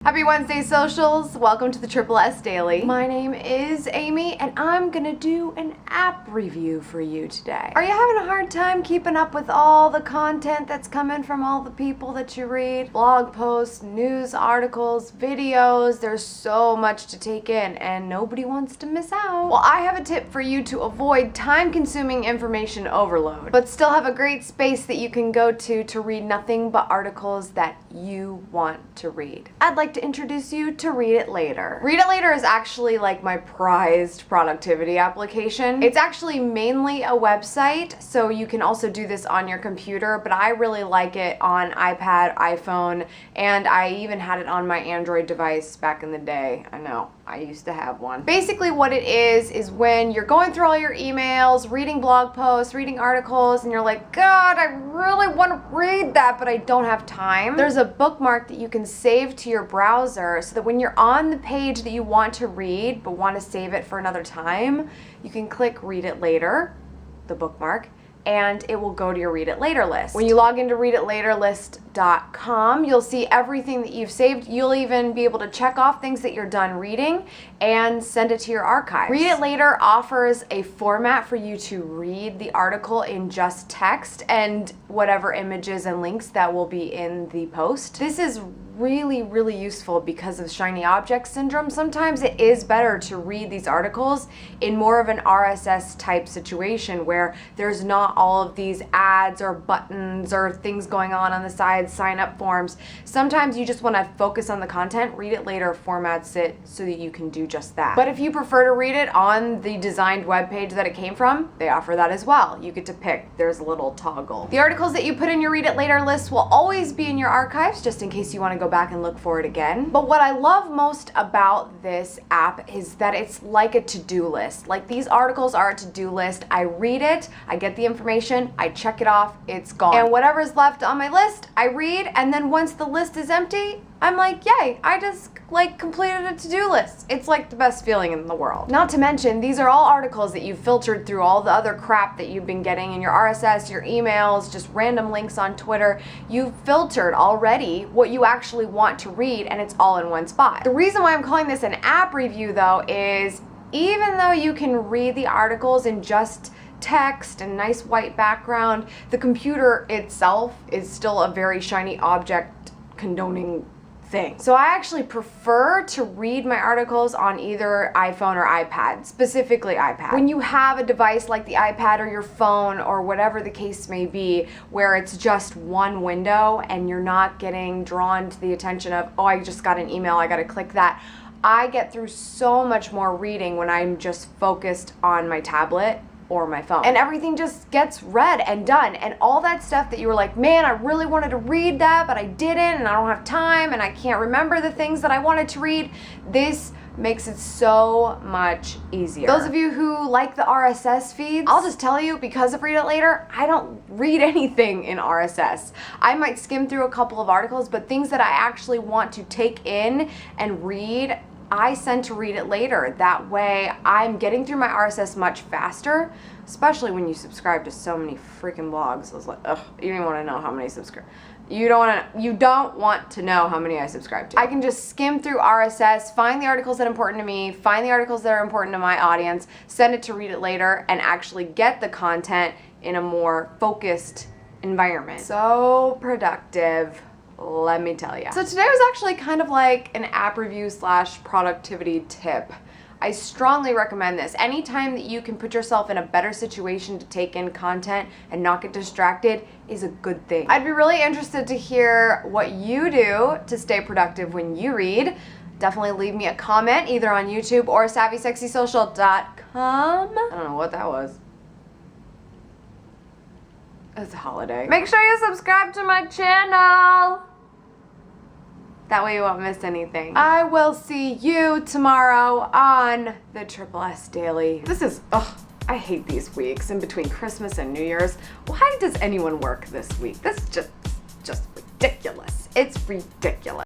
Happy Wednesday, socials! Welcome to the Triple S Daily. My name is Amy, and I'm gonna do an app review for you today. Are you having a hard time keeping up with all the content that's coming from all the people that you read? Blog posts, news articles, videos, there's so much to take in, and nobody wants to miss out. Well, I have a tip for you to avoid time-consuming information overload, but still have a great space that you can go to read nothing but articles that you want to read. I'd like to introduce you to Read It Later. Read It Later is actually like my prized productivity application. It's actually mainly a website, so you can also do this on your computer, but I really like it on iPad, iPhone, and I even had it on my Android device back in the day. I know, I used to have one. Basically what it is when you're going through all your emails, reading blog posts, reading articles, and you're like, God, I really want to read that, but I don't have time. There's a bookmark that you can save to your browser so that when you're on the page that you want to read but want to save it for another time, you can click Read It Later, the bookmark, and it will go to your Read It Later list. When you log into readitlaterlist.com, you'll see everything that you've saved. You'll even be able to check off things that you're done reading and send it to your archives. Read It Later offers a format for you to read the article in just text and whatever images and links that will be in the post. This is really useful because of shiny object syndrome. Sometimes it is better to read these articles in more of an RSS type situation where there's not all of these ads or buttons or things going on the side, sign up forms. Sometimes you just want to focus on the content. Read It Later formats it so that you can do just that. But if you prefer to read it on the designed web page that it came from, they offer that as well. You get to pick. There's a little toggle. The articles that you put in your Read It Later list will always be in your archives just in case you want to go back and look for it again. But what I love most about this app is that it's like a to-do list. Like, these articles are a to-do list. I read it, I get the information, I check it off, it's gone. And whatever's left on my list, I read, and then once the list is empty, I'm like, yay, I just completed a to-do list. It's like the best feeling in the world. Not to mention, these are all articles that you've filtered through all the other crap that you've been getting in your RSS, your emails, just random links on Twitter. You've filtered already what you actually want to read, and it's all in one spot. The reason why I'm calling this an app review, though, is even though you can read the articles in just text and nice white background, the computer itself is still a very shiny object condoning thing. So I actually prefer to read my articles on either iPhone or iPad, specifically iPad. When you have a device like the iPad or your phone or whatever the case may be, where it's just one window and you're not getting drawn to the attention of, oh, I just got an email, I gotta click that. I get through so much more reading when I'm just focused on my tablet or my phone. And everything just gets read and done. And all that stuff that you were like, man, I really wanted to read that, but I didn't, and I don't have time, and I can't remember the things that I wanted to read, this makes it so much easier. Those of you who like the RSS feeds, I'll just tell you, because of Read It Later, I don't read anything in RSS. I might skim through a couple of articles, but things that I actually want to take in and read, I send to Read It Later. That way I'm getting through my RSS much faster, especially when you subscribe to so many freaking blogs. I was like, ugh, you don't want to know how many you don't want to know how many I subscribe to. I can just skim through RSS, find the articles that are important to me, find the articles that are important to my audience, send it to Read It Later, and actually get the content in a more focused environment. So productive, let me tell you. So today was actually kind of like an app review / productivity tip. I strongly recommend this. Anytime that you can put yourself in a better situation to take in content and not get distracted is a good thing. I'd be really interested to hear what you do to stay productive when you read. Definitely leave me a comment either on YouTube or SavvySexySocial.com. I don't know what that was. It's a holiday. Make sure you subscribe to my channel. That way you won't miss anything. I will see you tomorrow on the Triple S Daily. This is, ugh, I hate these weeks in between Christmas and New Year's. Why does anyone work this week? This is just ridiculous. It's ridiculous.